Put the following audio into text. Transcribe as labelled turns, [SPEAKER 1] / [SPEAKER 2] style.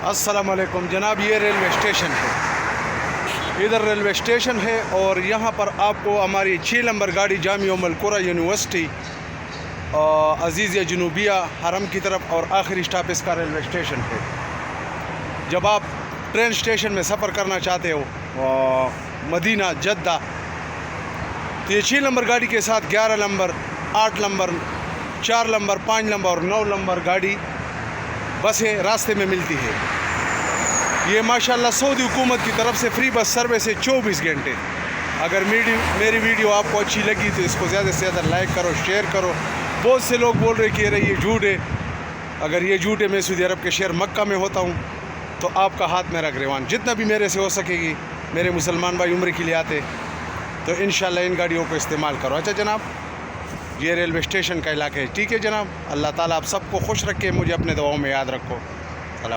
[SPEAKER 1] अस्सलाम वालेकुम जनाब, ये रेलवे स्टेशन है। इधर रेलवे स्टेशन है और यहाँ पर आपको हमारी 6 नंबर गाड़ी जामिया उम्मुल कुरा यूनिवर्सिटी अजीज़िया जनूबिया हरम की तरफ और आखिरी स्टॉप इसका रेलवे स्टेशन है। जब आप ट्रेन स्टेशन में सफ़र करना चाहते हो मदीना जद्दा, तो ये 6 नंबर गाड़ी के साथ 11 नंबर, 8 नंबर, 4 नंबर, 5 नंबर और 9 नंबर गाड़ी बसें रास्ते में मिलती है। ये माशाल्लाह सऊदी हुकूमत की तरफ से फ्री बस सर्विस है 24 घंटे। अगर मेरी वीडियो आपको अच्छी लगी तो इसको ज़्यादा से ज़्यादा लाइक करो, शेयर करो। बहुत से लोग बोल रहे कि अरे ये झूठ है। अगर ये झूठ है, मैं सऊदी अरब के शहर मक्का में होता हूँ, तो आपका हाथ मेरा गिरवान। जितना भी मेरे से हो सकेगी, मेरे मुसलमान भाई उम्र के लिए आते तो इंशाल्लाह इन गाड़ियों को इस्तेमाल करो। अच्छा जनाब, ये रेलवे स्टेशन का इलाका है। ठीक है जनाब, अल्लाह ताला आप सबको खुश रखे, मुझे अपने दुआओं में याद रखो।